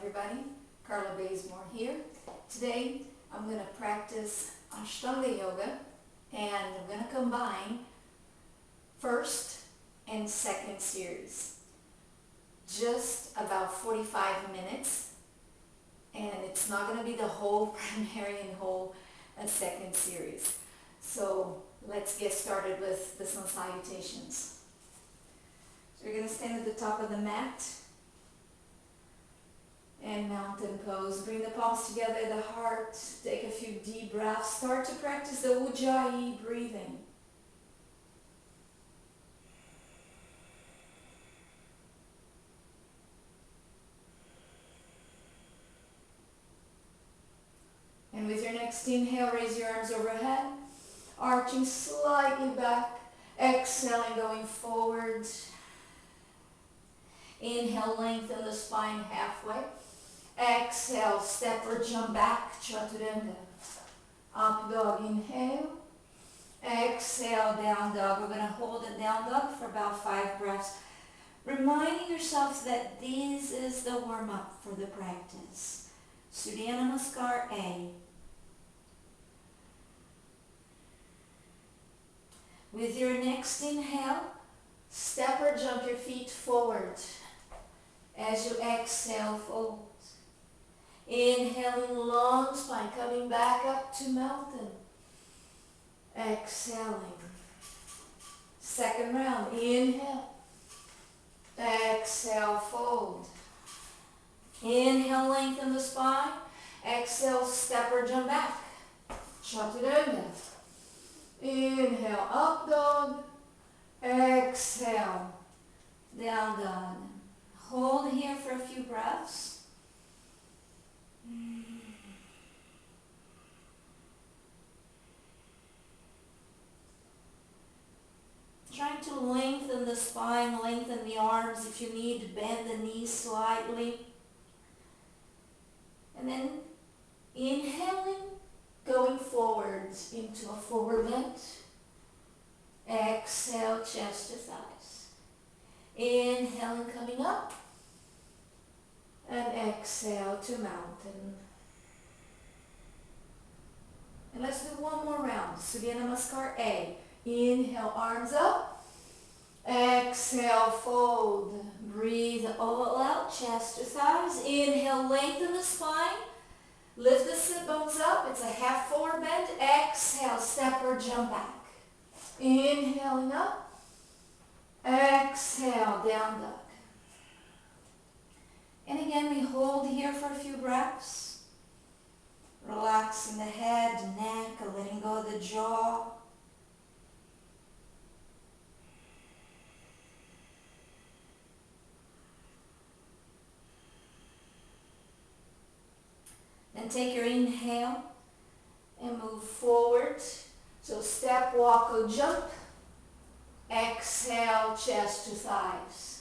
everybody. Carla here. Today I'm going to practice Ashtanga yoga, and I'm going to combine first and second series. Just about 45 minutes, and it's not going to be the whole primary and whole second series. So let's get started with the sun salutations. So you're going to stand at the top of the mat and mountain pose. Bring the palms together, the heart. Take a few deep breaths. Start to practice the Ujjayi breathing. And with your next inhale, raise your arms overhead, arching slightly back. Exhaling, going forward. Inhale, lengthen the spine halfway. Exhale, step or jump back, chaturanga. Up dog, inhale. Exhale, down dog. We're going to hold it down dog for about 5 breaths. Reminding yourself that this is the warm-up for the practice. Surya Namaskar A. With your next inhale, step or jump your feet forward. As you exhale, fold. Inhaling, long spine, coming back up to mountain. Exhaling. Second round, inhale. Exhale, fold. Inhale, lengthen the spine. Exhale, step or jump back. Chaturanga. Inhale, up dog. Exhale, down dog. Hold here for a few breaths. Trying to lengthen the spine, lengthen the arms. If you need, bend the knees slightly. And then inhaling, going forwards into a forward bend. Exhale, chest to thighs. Inhaling, coming up. And exhale to mountain. And let's do one more round. Surya Namaskar A. Inhale, arms up. Exhale, fold. Breathe all out, chest to thighs. Inhale, lengthen the spine. Lift the sit bones up. It's a half forward bend. Exhale, step or jump back. Inhaling up. Exhale, down dog. And again, we hold here for a few breaths. Relaxing the head, neck, letting go of the jaw. Then take your inhale and move forward. So step, walk, or jump. Exhale, chest to thighs.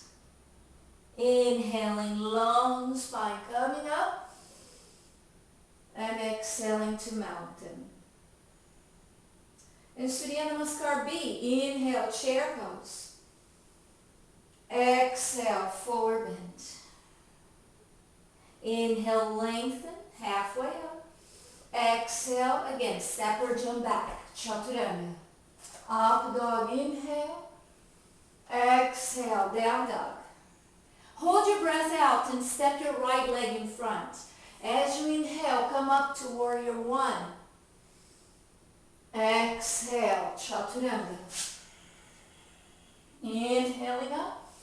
Inhaling, long spine coming up. And exhaling to mountain. And Surya Namaskar B. Inhale, chair pose. Exhale, forward bend. Inhale, lengthen, halfway up. Exhale, again, step or jump back, chaturanga. Up dog, inhale. Exhale, down dog. Hold your breath out and step your right leg in front. As you inhale, come up to warrior one. Exhale, chaturanga. Inhaling up.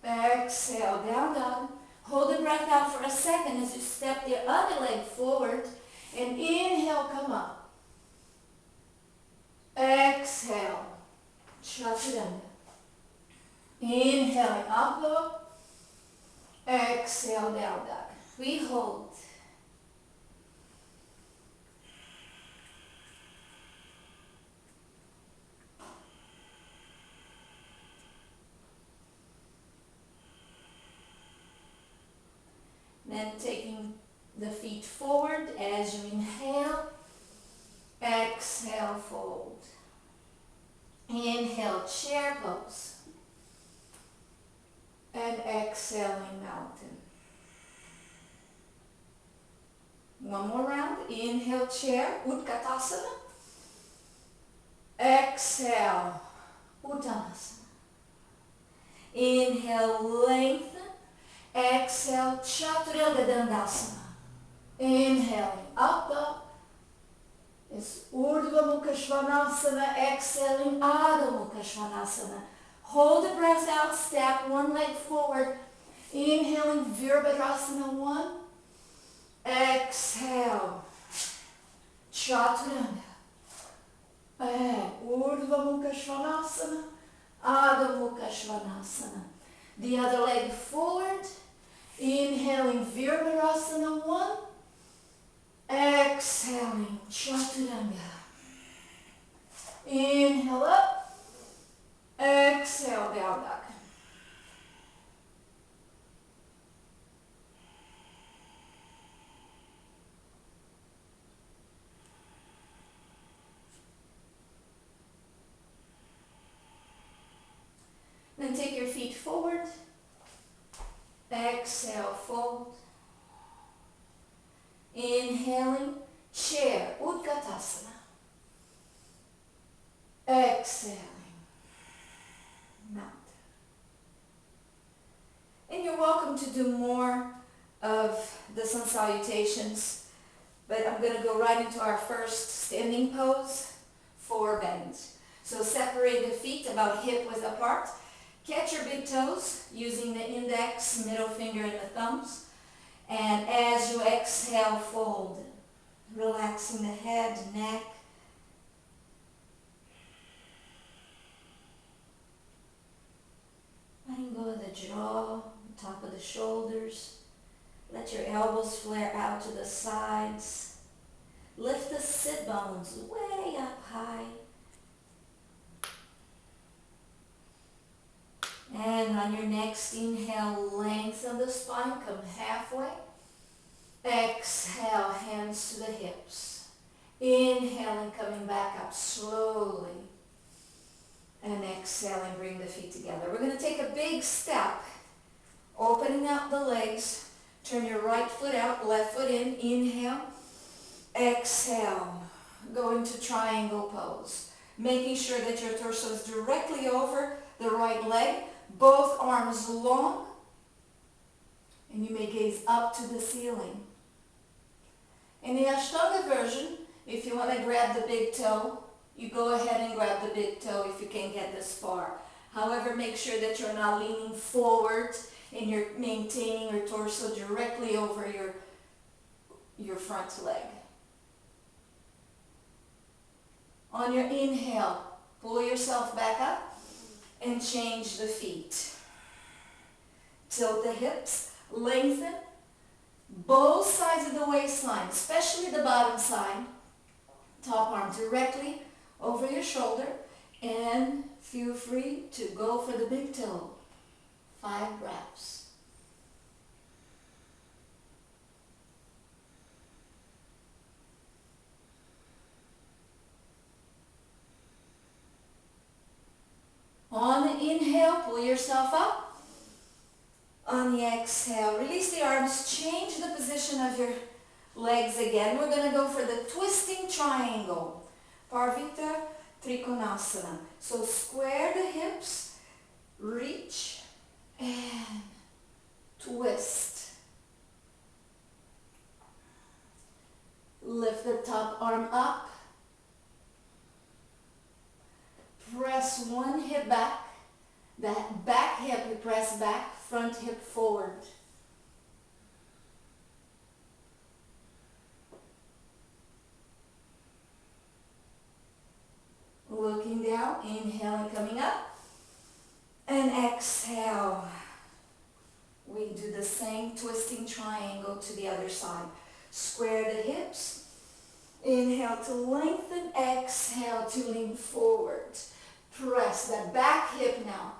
Exhale, down dog. Hold the breath out for a second as you step the other leg forward. And inhale, come up. Exhale, chaturanga. Inhaling up dog. Exhale, down dog. We hold. Then taking the feet forward as you inhale. Exhale, fold. Inhale, chair pose. And exhaling, mountain. One more round. Inhale, chair, Utkatasana. Exhale, Uttanasana. Inhale, lengthen. Exhale, Chaturanga Dandasana. Inhaling, up, up. Is Urdhva Mukha Svanasana. Exhaling, Adho Mukha Svanasana. Hold the breath out, step one leg forward. Inhaling, Virabhadrasana 1. Exhale, Chaturanga. And Urdhva Mukha Svanasana, Adho Mukha Svanasana. The other leg forward. Inhaling, Virabhadrasana 1. Exhaling, Chaturanga. Inhale up. Exhale, down dog. Then take your feet forward. Exhale, fold. Inhaling, chair, Utkatasana. Exhaling, mount. And you're welcome to do more of the sun salutations, but I'm going to go right into our first standing pose, 4 bends. So separate the feet about hip width apart. Catch your big toes using the index, middle finger, and the thumbs. And as you exhale, fold. Relaxing the head, neck. Letting go of the jaw, top of the shoulders. Let your elbows flare out to the sides. Lift the sit bones way up high. And on your next inhale, lengthen the spine, come halfway. Exhale, hands to the hips. Inhaling, coming back up slowly. And exhaling, bring the feet together. We're going to take a big step, opening up the legs. Turn your right foot out, left foot in. Inhale. Exhale, go into triangle pose. Making sure that your torso is directly over the right leg. Both arms long, and you may gaze up to the ceiling. In the Ashtanga version, if you want to grab the big toe, you go ahead and grab the big toe if you can get this far. However, make sure that you're not leaning forward and you're maintaining your torso directly over your front leg. On your inhale, pull yourself back up. And change the feet. Tilt the hips, lengthen. Both sides of the waistline, especially the bottom side. Top arm directly over your shoulder. And feel free to go for the big toe. 5 breaths. On the inhale, pull yourself up. On the exhale, release the arms, change the position of your legs again. We're going to go for the twisting triangle. Parvita Trikonasana. So square the hips, reach, and twist. Lift the top arm up. Press one hip back. That back hip you press back, front hip forward. Looking down, inhaling, coming up. And exhale. We do the same twisting triangle to the other side. Square the hips. Inhale to lengthen, exhale to lean forward. Press that back hip now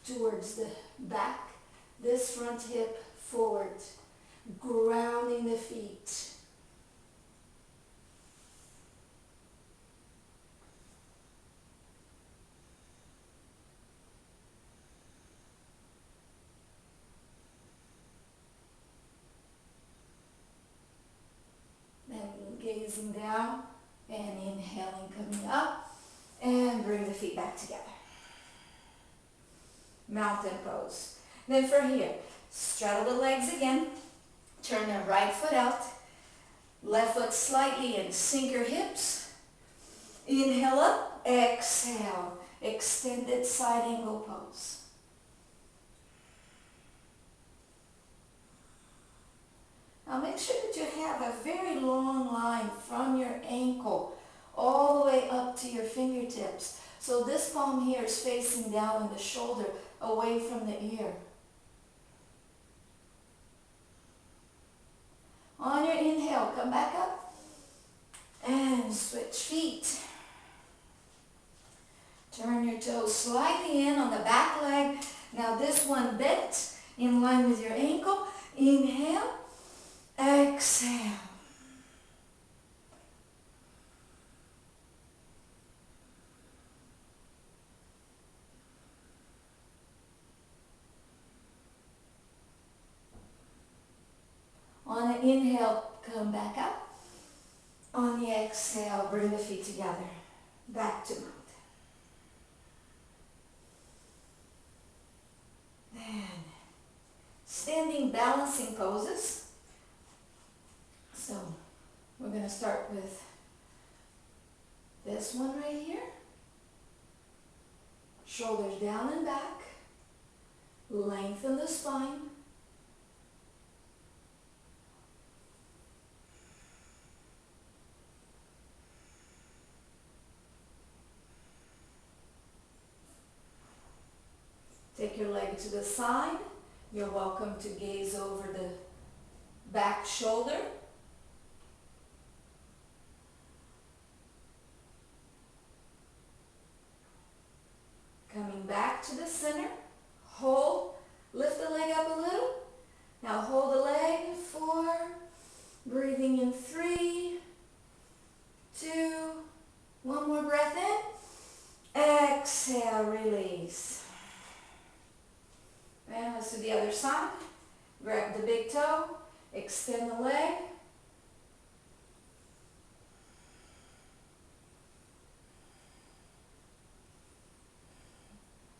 towards the back. This front hip forward. Grounding the feet. facing down, and inhaling, coming up, and bring the feet back together. Mountain pose. Then from here, straddle the legs again, turn the right foot out, left foot slightly in, sink your hips, inhale up, exhale, extended side angle pose. Now make sure that you have a very long line from your ankle all the way up to your fingertips. So this palm here is facing down on the shoulder, away from the ear. On your inhale, come back up and switch feet. Turn your toes slightly in on the back leg. Now this one bent in line with your ankle. Inhale, exhale. On the inhale, come back up. On the exhale, bring the feet together. Back to mountain. Then, standing balancing poses. So, we're going to start with this one right here. Shoulders down and back. Lengthen the spine. Take your leg to the side. You're welcome to gaze over the back shoulder. Coming back to the center. Hold. Lift the leg up a little. Now hold the leg. 4. Breathing in 3, 2. One more breath in. Exhale, release. And let's do the other side. Grab the big toe, extend the leg.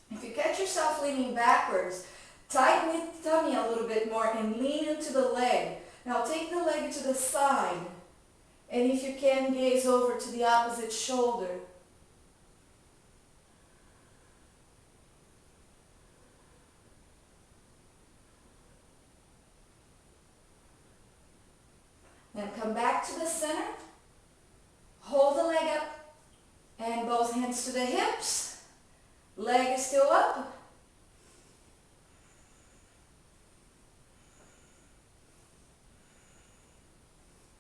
If you catch yourself leaning backwards, tighten the tummy a little bit more and lean into the leg. Now take the leg to the side, and if you can, gaze over to the opposite shoulder. Then come back to the center, hold the leg up, and both hands to the hips. Leg is still up.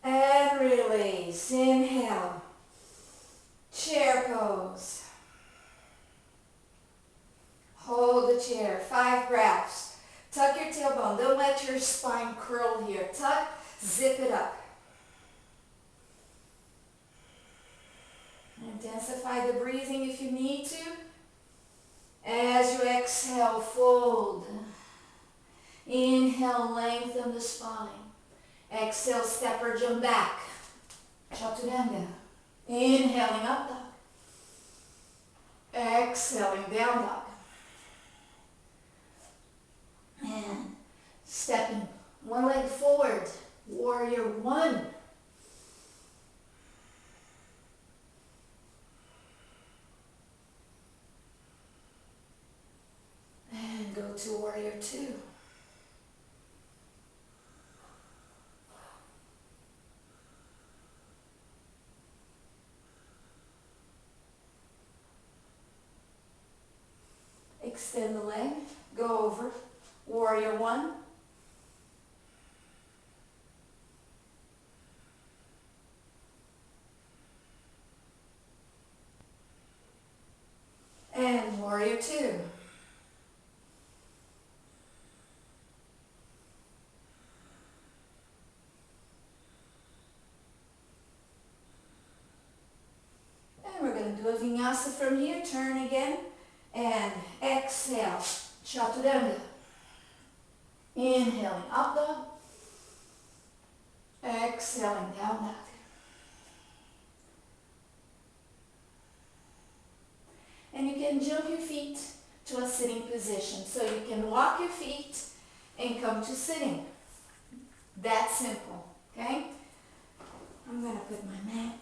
And release. Inhale. Chair pose. Hold the chair. 5 breaths. Tuck your tailbone. Don't let your spine curl here. Tuck. Zip it up. Intensify the breathing if you need to. As you exhale, fold. Inhale, lengthen the spine. Exhale, step or jump back. Chaturanga. Inhaling up dog. Exhaling down dog. And stepping one leg forward. Warrior 1. And go to warrior 2. Extend the leg, go over, warrior 1. And warrior 2. And we're going to do a vinyasa from here. Turn again. And exhale, chaturanga. Inhaling up dog. Exhaling down dog. And you can jump your feet to a sitting position. So you can walk your feet and come to sitting. That simple, okay? I'm going to put my mat,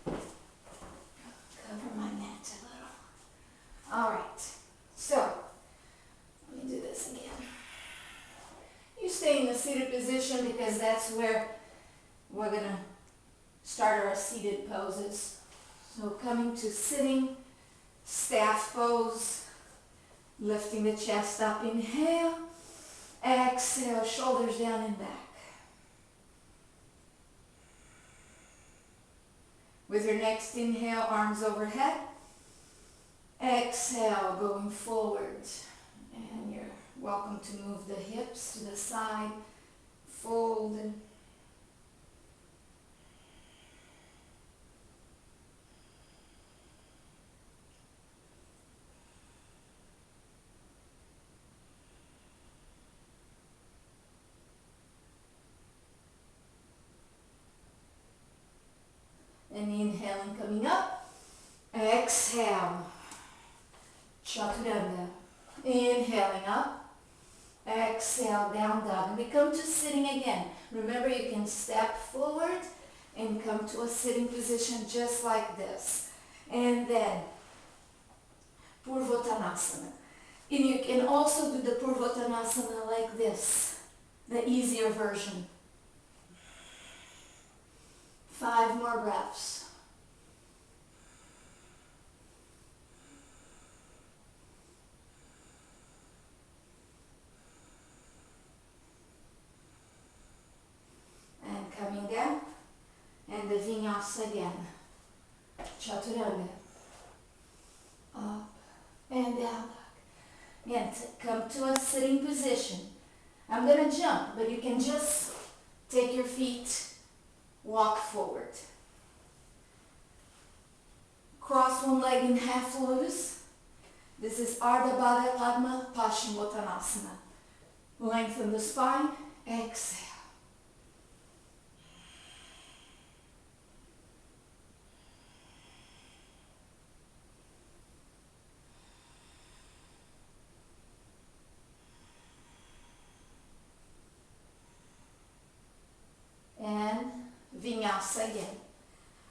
cover my mat a little. All right, so let me do this again. You stay in the seated position because that's where we're going to start our seated poses. So coming to sitting, staff pose, lifting the chest up, inhale, exhale, shoulders down and back. With your next inhale, arms overhead, exhale, going forward, and you're welcome to move the hips to the side, fold, and inhaling, coming up, exhale, chaturanga, inhaling up, exhale, down dog, and we come to sitting again. Remember, you can step forward and come to a sitting position just like this, and then Purvottanasana. And you can also do the Purvottanasana like this, the easier version. 5 more breaths. And coming down, and the vinyasa again. Chaturanga. Up and down. Again, come to a sitting position. I'm going to jump, but you can just take your feet, walk forward. Cross one leg in half lotus. This is Ardha Baddha Padma Paschimottanasana. Lengthen the spine, exhale. And vinyasa again.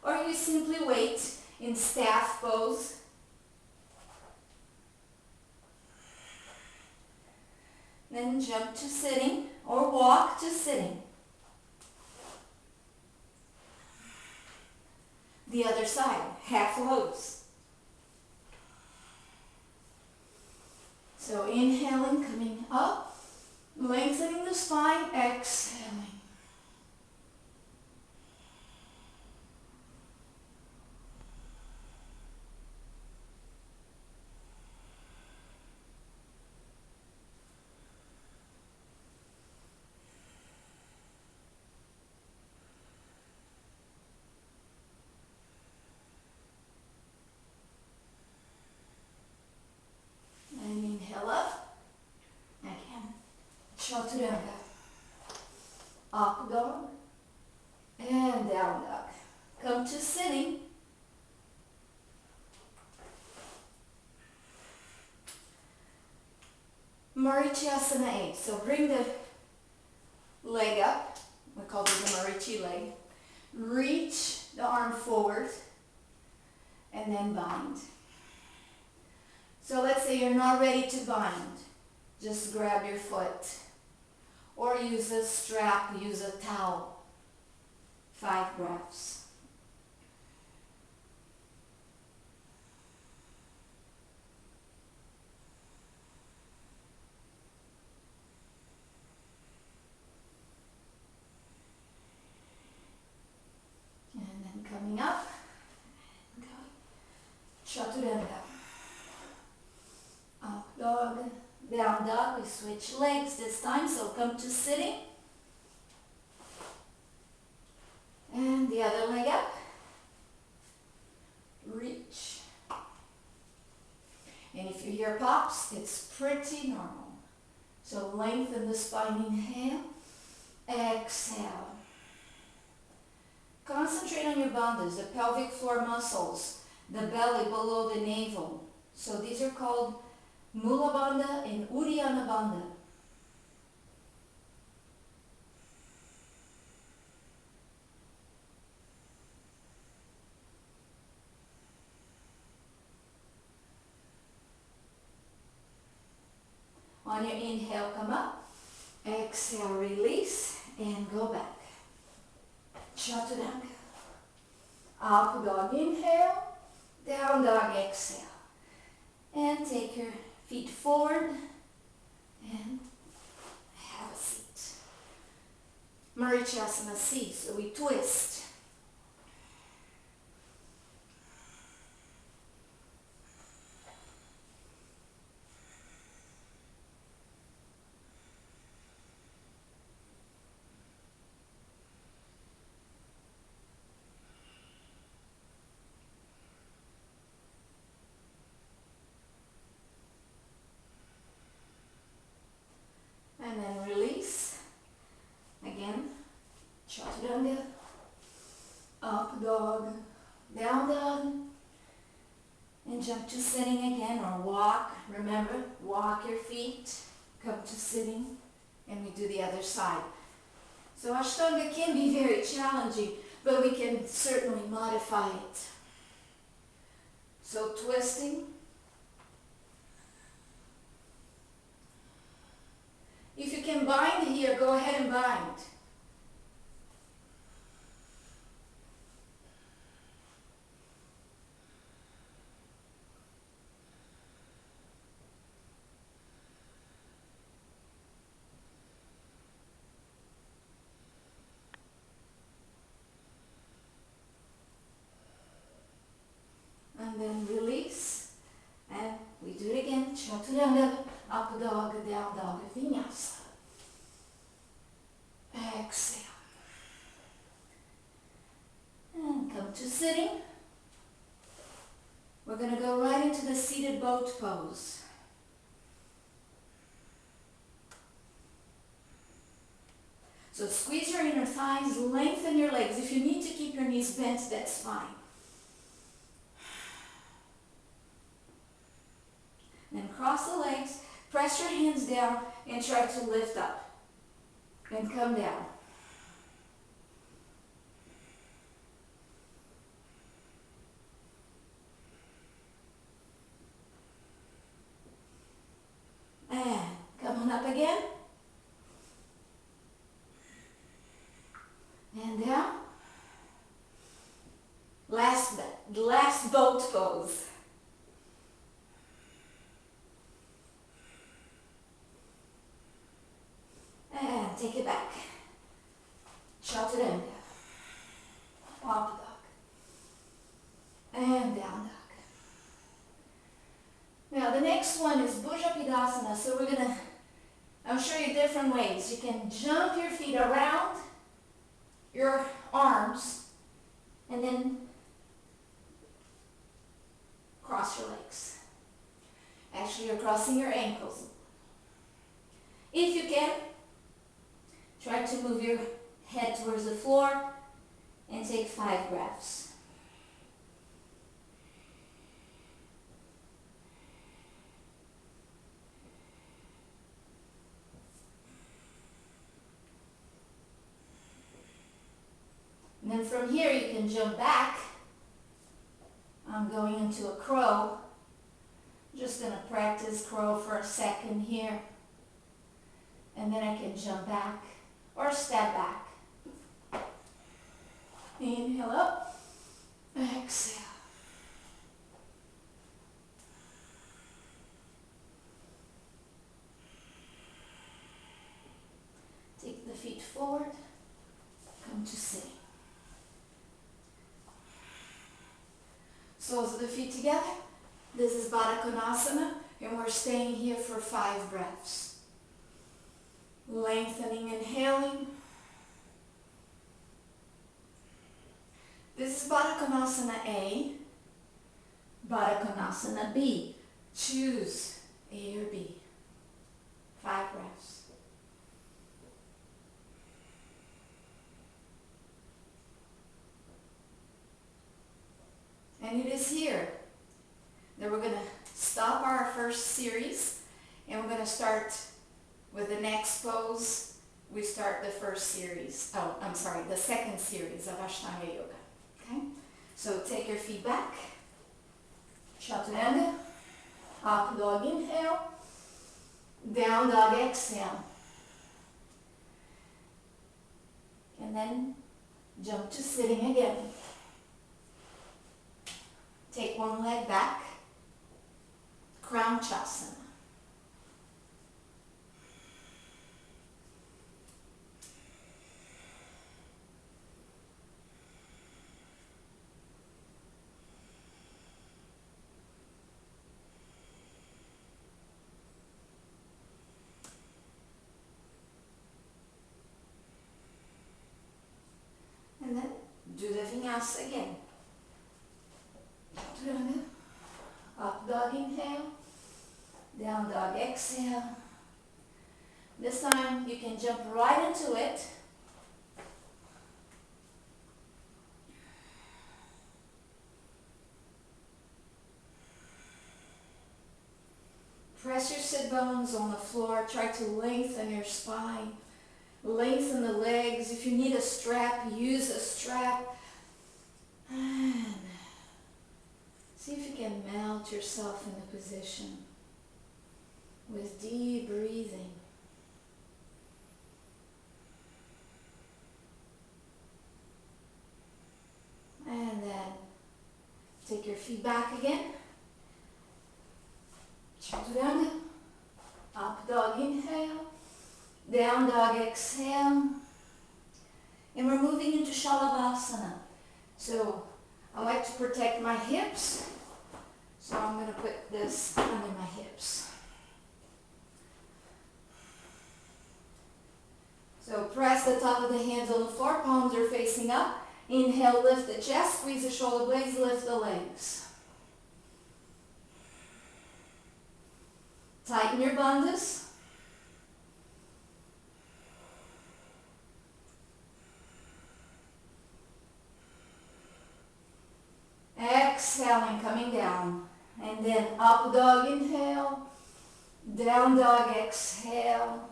Or you simply wait in staff pose. Then jump to sitting or walk to sitting. The other side, half lotus. So inhaling, coming up, lengthening the spine, exhaling. Inhale up, again, chaturanga, up dog, and down dog. Come to sitting, Marichyasana 8, so bring the leg up, we call this the Marichi leg, reach the arm forward, and then bind. So let's say you're not ready to bind. Just grab your foot. Or use a strap, use a towel. 5 breaths. And then coming up, and going. Chaturanga. Up dog, down dog, we switch legs this time, so come to sitting. And the other leg up. Reach. And if you hear pops, it's pretty normal. So lengthen the spine, inhale, exhale. Concentrate on your bandhas, the pelvic floor muscles. the belly below the navel. So these are called Mula Bandha and Uddiyana Bandha. On your inhale, come up. Exhale, release, and go back. Chaturanga. Up dog, inhale. Down dog, exhale. And take your feet forward and have a seat. Marichasana C, so we twist. And then release. Again, chaturanga, up dog, down dog, and jump to sitting again, or walk. Remember, walk your feet, come to sitting, and we do the other side. So Ashtanga can be very challenging, but we can certainly modify it. So twisting. If you can bind here, go ahead and bind. And then release. And we do it again. Chaturanga, up dog, down dog, vinyasa. Exhale. And come to sitting. We're going to go right into the seated boat pose. So squeeze your inner thighs, lengthen your legs. If you need to keep your knees bent, that's fine. Then cross the legs, press your hands down, and try to lift up. And come down. And come on up again. And down. Last boat pose. And take it back. Chaturanga. Up dog. And down dog. Now the next one is Bhujapidasana. So I'll show you different ways. You can jump your feet around your arms and then cross your legs. Actually, you're crossing your ankles. If you can, try to move your head towards the floor and take 5 breaths. And then from here you can jump back. I'm going into a crow. Just going to practice crow for a second here. And then I can jump back or step back. Inhale up. Exhale. Take the feet forward. Come to sitting. Soles of the feet together. This is Baddha Konasana, and we're staying here for 5 breaths. Lengthening, inhaling. This is Baddha Konasana A, Baddha Konasana B. Choose A or B. 5 breaths. And it is here first series, and we're going to start with the next pose. We start the first series, the second series of Ashtanga Yoga. Okay? So take your feet back, Chaturanga, up dog inhale, down dog exhale. And then jump to sitting again. Take one leg back, Crown Chasana. And then do the vinyasa again. Up dog inhale, down dog exhale. This time you can jump right into it. Press your sit bones on the floor. Try to lengthen your spine. Lengthen the legs. If you need a strap, use a strap. And see if you can melt yourself into position with deep breathing. And then take your feet back again. Chaturanga. Up dog inhale. Down dog exhale. And we're moving into Shalabhasana. So I like to protect my hips. So I'm going to put this under my hips. So press the top of the hands on the floor, palms are facing up. Inhale, lift the chest, squeeze the shoulder blades, lift the legs. Tighten your bandhas. Exhaling, coming down. And then up dog inhale, down dog exhale.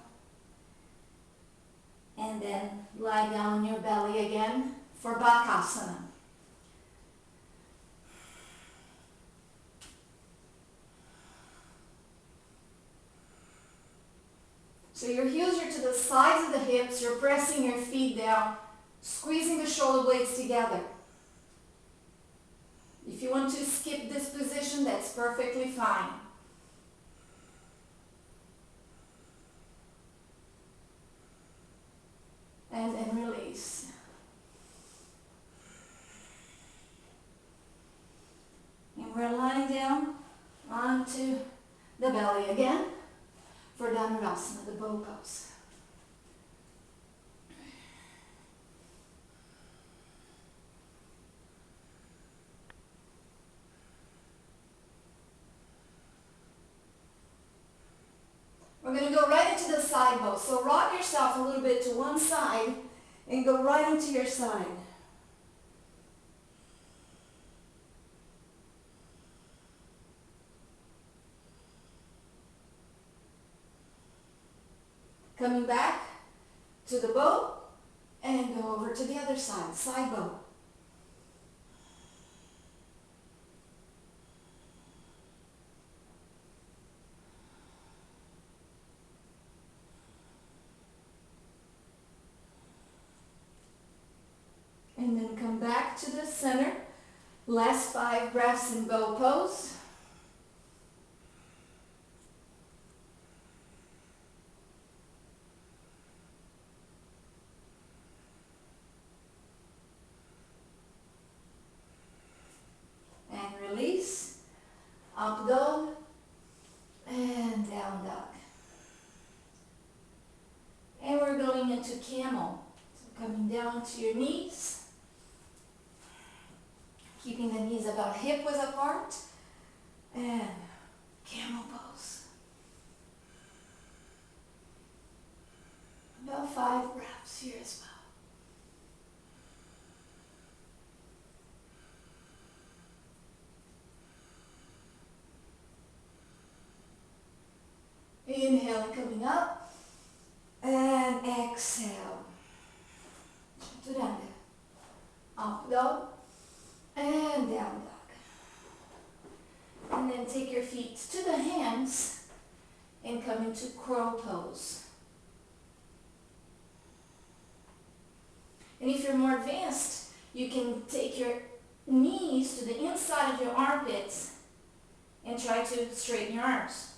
And then lie down on your belly again for Bakasana. So your heels are to the sides of the hips, you're pressing your feet down, squeezing the shoulder blades together. If you want to skip this position, that's perfectly fine. And then release. And we're lying down onto the belly again for Dhanurasana, the bow pose. We're going to go right into the side bow. So rock yourself a little bit to one side and go right into your side. Coming back to the bow and go over to the other side, side bow. And then come back to the center. Last 5 breaths in bow pose. And release. Up dog and down dog. And we're going into camel. So coming down to your knees. Keeping the knees about hip width apart. And camel pose. About 5 breaths here as well. Inhaling, coming up. And exhale. Chaturanga. Up dog. And down dog. And then take your feet to the hands and come into crow pose. And if you're more advanced, you can take your knees to the inside of your armpits and try to straighten your arms.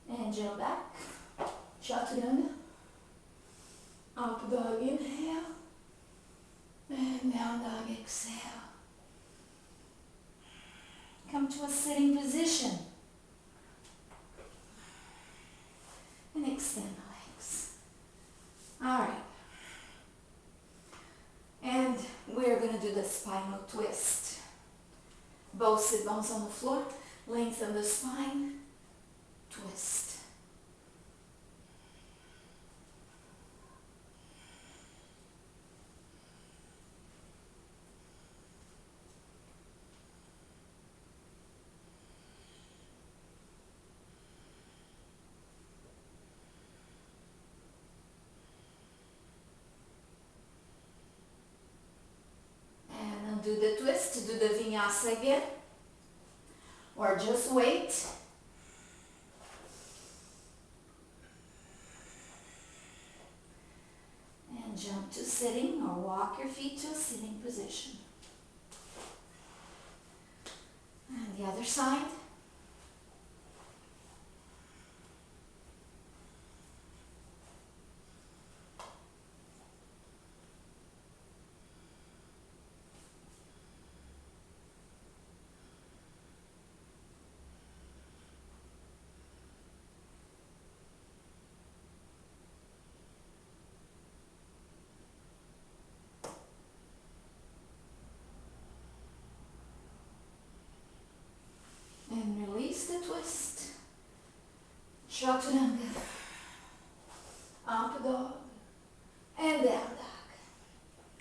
And jump back. Chaturanga. Up dog, inhale. And down dog, exhale. Come to a sitting position. And extend the legs. Alright. And we're going to do the spinal twist. Both sit bones on the floor. Lengthen the spine. Twist. Do the twist, do the vinyasa again, or just wait. And jump to sitting or walk your feet to a sitting position. And the other side. And release the twist. Chaturanga. Up dog. And down dog.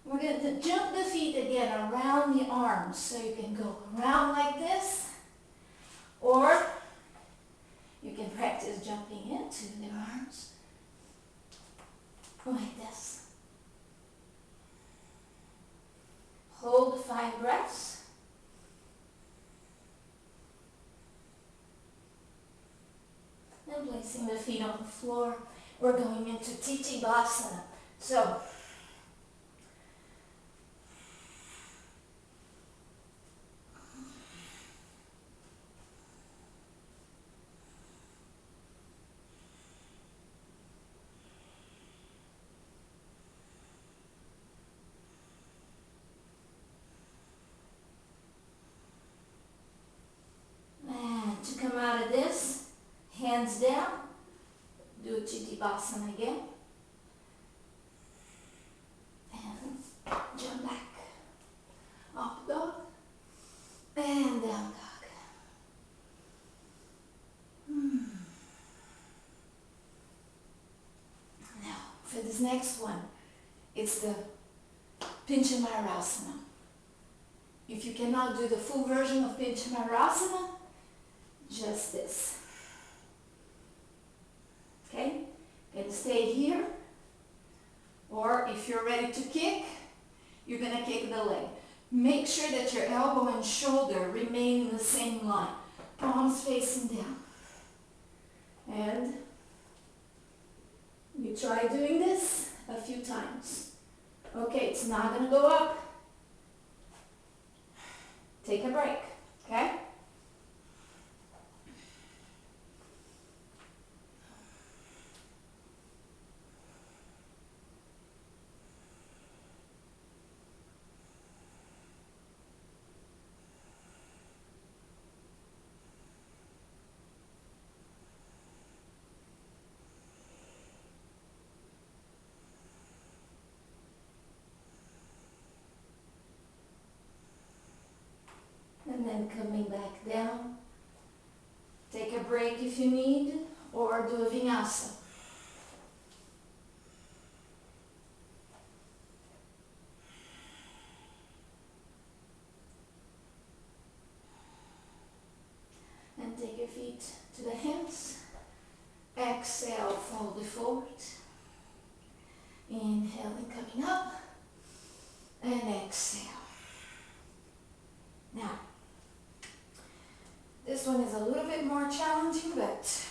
We're going to jump the feet again around the arms. So you can go around like this. Or you can practice jumping into the arms. Like this. Hold 5 breaths. And placing the feet on the floor, we're going into Tittibhasana. So, and to come out of this, hands down, do Tittibhasana again, and jump back, up dog, and down dog. Now, for this next one, it's the Pinchamayurasana. If you cannot do the full version of Pinchamayurasana, just this. Okay? You can stay here, or if you're ready to kick, you're going to kick the leg. Make sure that your elbow and shoulder remain in the same line. Palms facing down. And you try doing this a few times. Okay, it's not going to go up. Take a break, okay? And then coming back down. Take a break if you need, or do a vinyasa. to the hands. Exhale, fold it forward. Inhale and coming up. And exhale. Now, this one is a little bit more challenging, but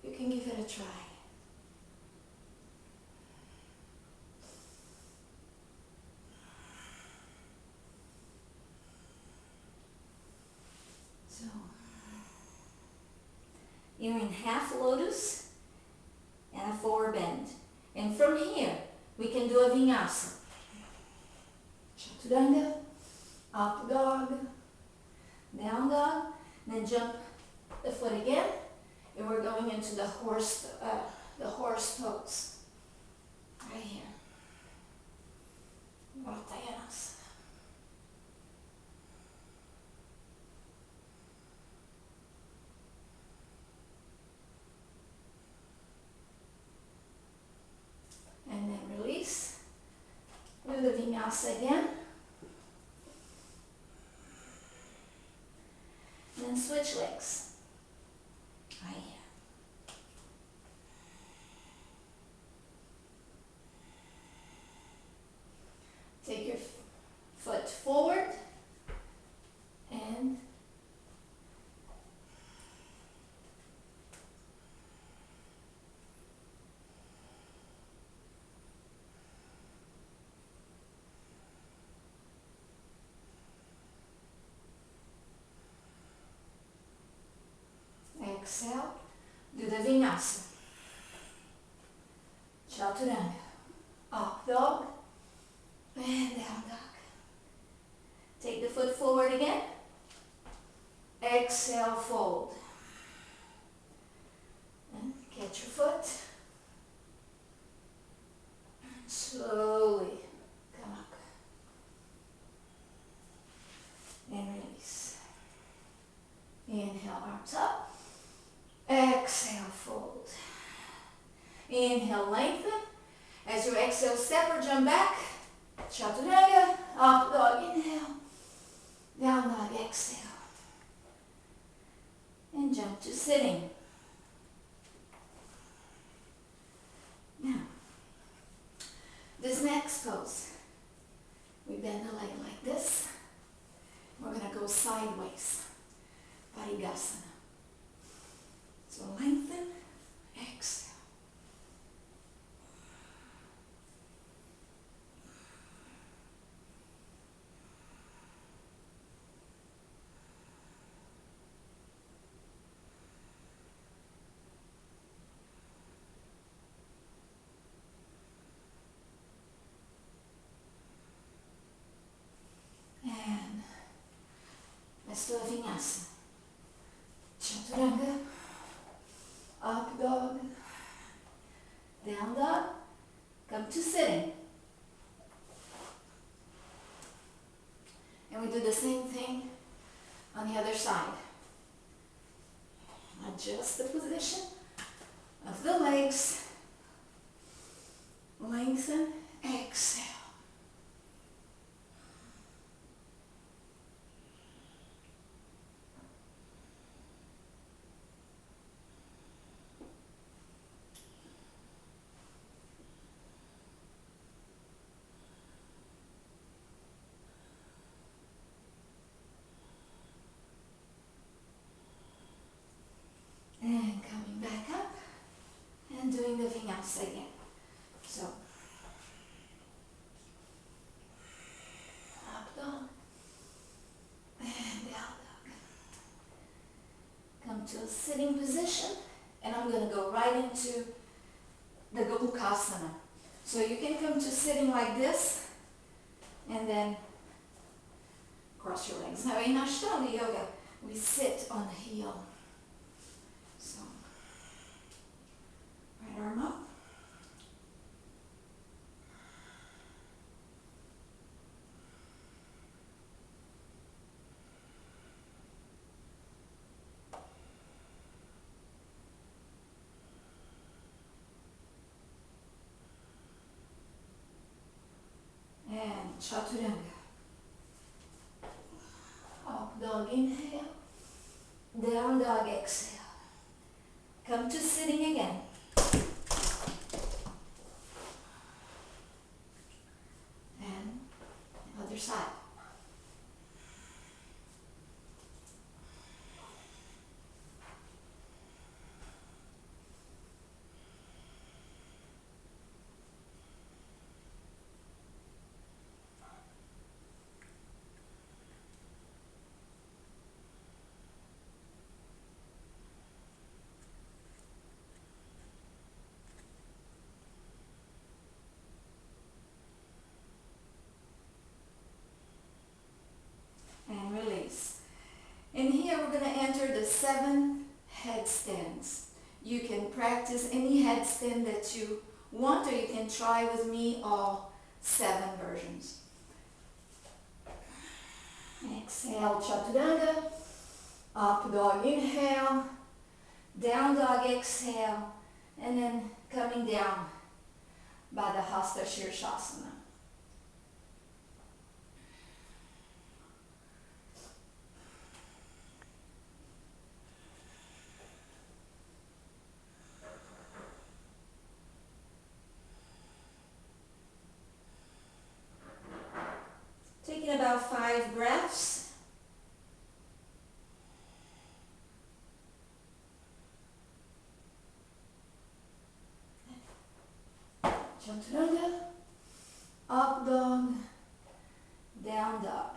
you can give it a try. So, you're in half lotus and a forward bend. And from here, we can do a vinyasa. Chaturanga, up dog, down dog, then jump the foot again, and we're going into the horse pose. Right here. Vartajanasana. And then release. Do the vinyasa again. And then switch legs. Right here. Take your foot forward and exhale, do the vinyasa. Chaturanga, up dog, and down dog. Take the foot forward again. Exhale, fold. And catch your foot. Slowly come up. And release. Inhale, arms up. Exhale, fold. Inhale, lengthen. As you exhale, step or jump back. Chaturanga, up dog, inhale. Down dog, exhale. And jump to sitting. Now, this next pose, we bend the leg like this. We're going to go sideways. Parigasana. So lengthen, exhale. And let's do a vinyasa. Chaturanga, up dog, down dog, come to sitting. And we do the same thing on the other side. Adjust the position of the legs, lengthen, exhale. And coming back up and doing the vinyasa again. So, up dog and down dog. Come to a sitting position, and I'm going to go right into the Gopukasana. So you can come to sitting like this and then cross your legs. Now in Ashtanga yoga, we sit on the heel. So, right arm up. And Chaturanga. Up dog, inhale. Down dog, exhale. Come to sitting again. And other side. And release. In here we're going to enter the 7 headstands. You can practice any headstand that you want, or you can try with me all 7 versions. Exhale, Chaturanga. Up dog, inhale. Down dog, exhale. And then coming down by the Hasta Shirshasana. Taking about 5 breaths. Chaturanga, up dog, down dog.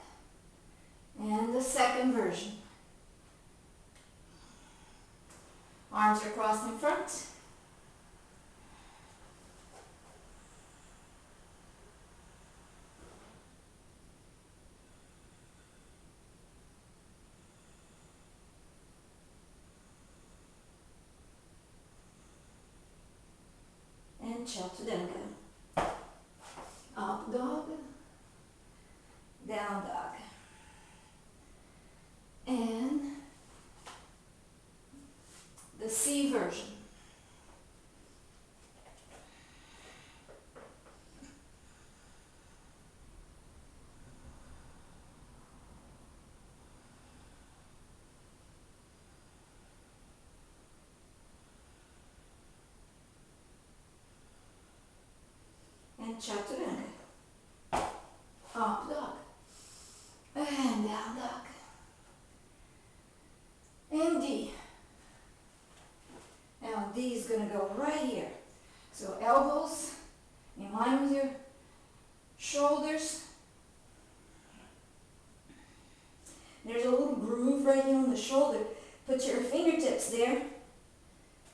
And the second version. Arms are crossed in front. And Chaturanga. Up dog, down dog. And the C version. And Chaturanga. Up dog. And down dog. And D. Now D is going to go right here. So elbows in line with your shoulders. There's a little groove right here on the shoulder. Put your fingertips there.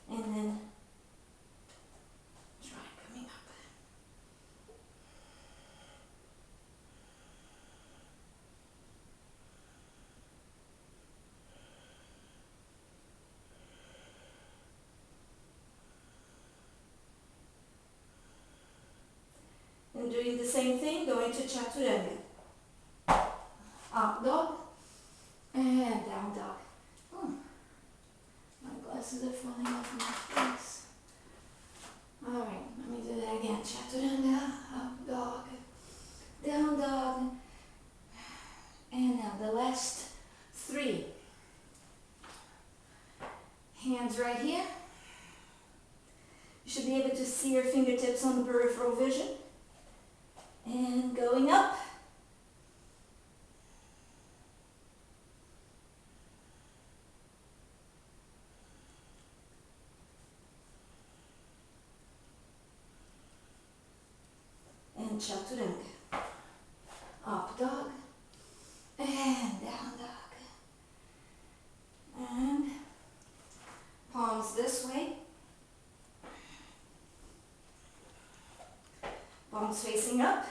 And then try coming up. And doing the same thing, going to Chaturanga. Up dog and down dog. My glasses are falling off my face. Alright, let me do that again. Chaturanga, up dog, down dog. And now the last 3. Hands right here. You should be able to see your fingertips on the peripheral vision. And going up. And Chaturanga. Up dog. And down dog. And palms this way. Palms facing up.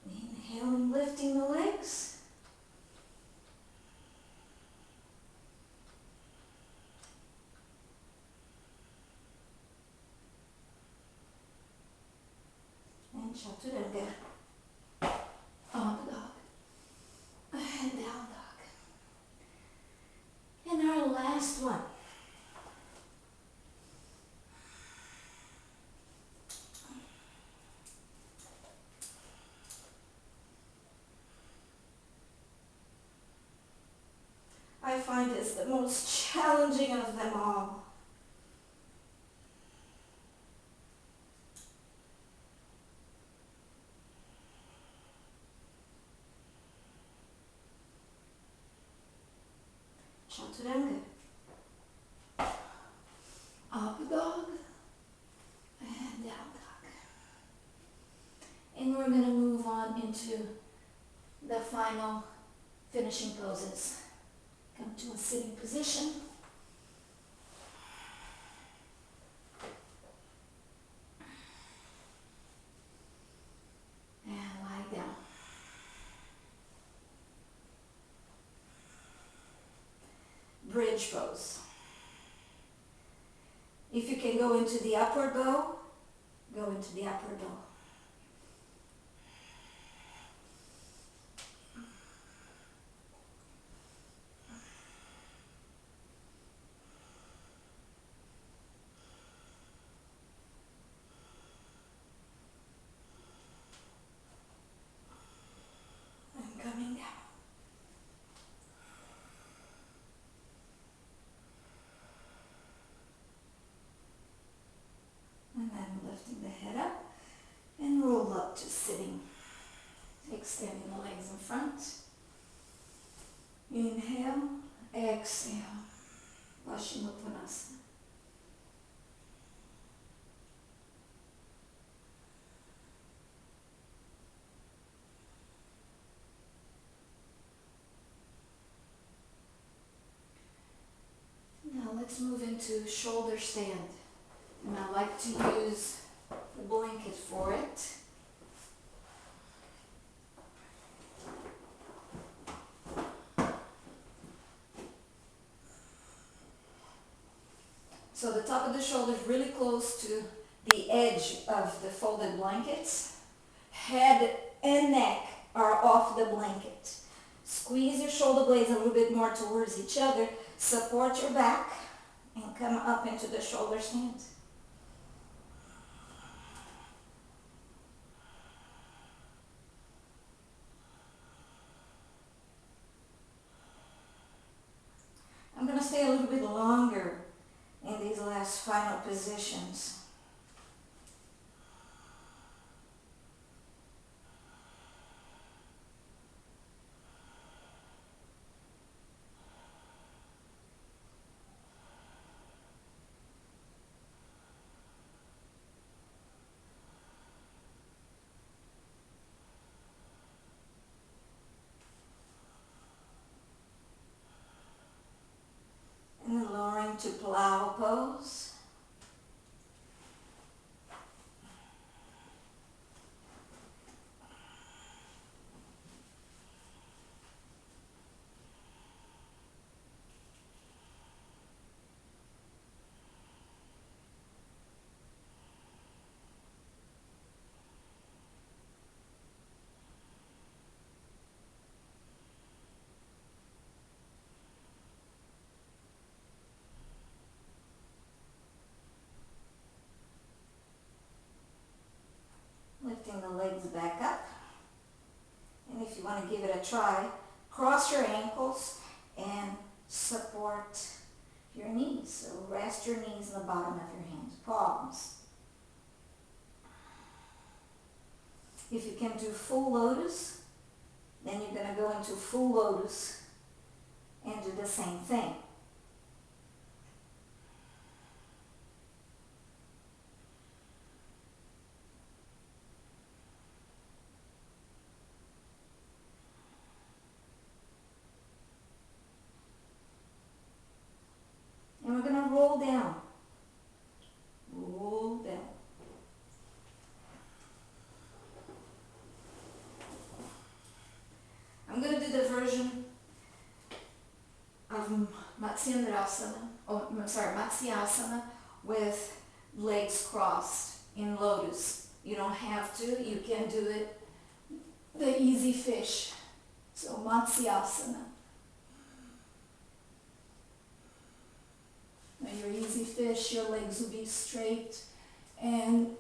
Inhaling, lifting the legs. And Chaturanga. Up dog. And down dog. And our last one. I find this the most challenging of them all. Chaturanga. Up dog and down dog. And we're going to move on into the final finishing poses. Come to a sitting position. And lie down. Bridge pose. If you can go into the upward bow, go into the upward bow. And coming down. And then lifting the head up and roll up to sitting. Extending the legs in front. Inhale, exhale. Paschimottanasana. Now let's move into shoulder stand. And I like to use the blanket for it. So the top of the shoulder is really close to the edge of the folded blankets. Head and neck are off the blanket. Squeeze your shoulder blades a little bit more towards each other. Support your back and come up into the shoulder stand. I'm going to stay a little bit longer in these last final positions. And then lowering to plow pose. Lifting the legs back up. And if you want to give it a try, cross your ankles and support your knees. So rest your knees on the bottom of your hands, palms. If you can do full lotus, then you're going to go into full lotus and do the same thing. And we're going to roll down. Roll down. I'm going to do the version of Matsyasana with legs crossed in lotus. You don't have to. You can do it the easy fish. So Matsyasana. Now your easy fish, your legs will be straight and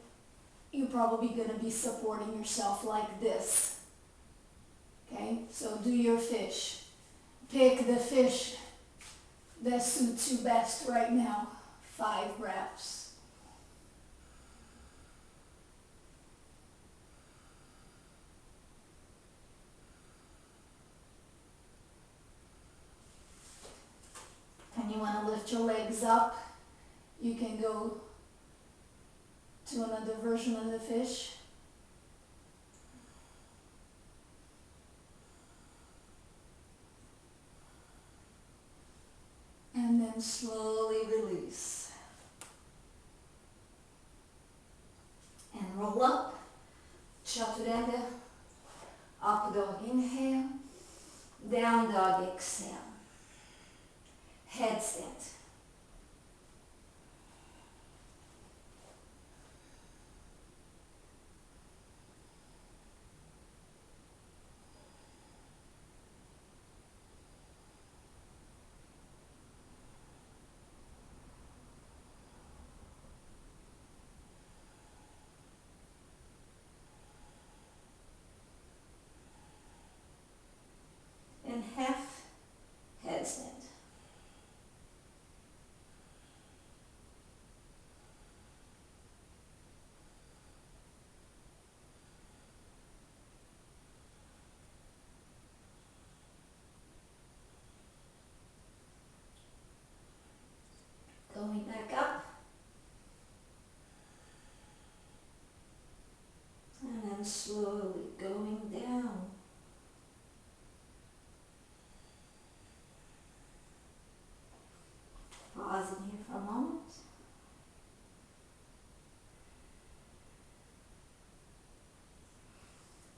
you're probably going to be supporting yourself like this. Okay, so do your fish. Pick the fish that suits you best right now. 5 breaths. is up, you can go to another version of the fish. And then slowly release. And roll up. Chaturanga. Up dog inhale. Down dog exhale. Headstand. And half headstand. Going back up. And then slowly going down. Pausing here for a moment.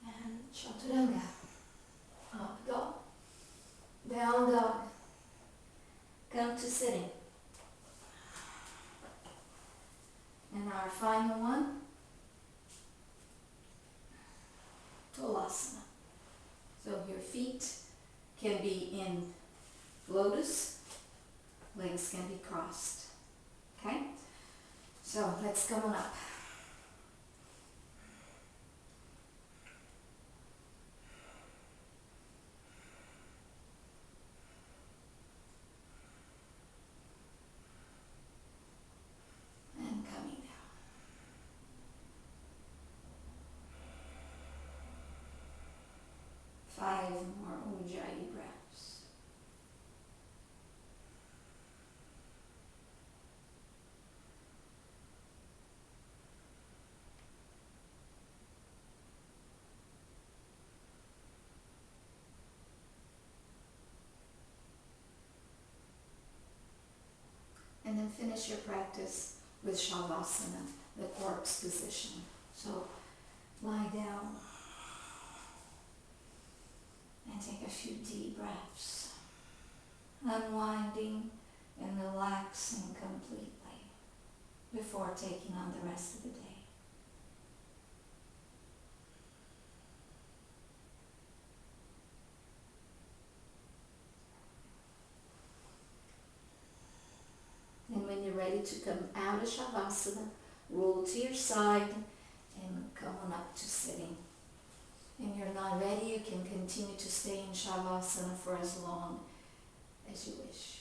And chaturanga. Up dog. Down dog. Come to sitting. And our final one, Tolasana. So your feet can be in lotus, legs can be crossed. Okay? So let's come on up. And coming down. 5 more Ujjayi breaths. And then finish your practice with Shavasana, the corpse position. So lie down and take a few deep breaths, unwinding and relaxing completely before taking on the rest of the day. And when you're ready to come out of Shavasana, roll to your side and come on up to sitting. And you're not ready, you can continue to stay in Shavasana for as long as you wish.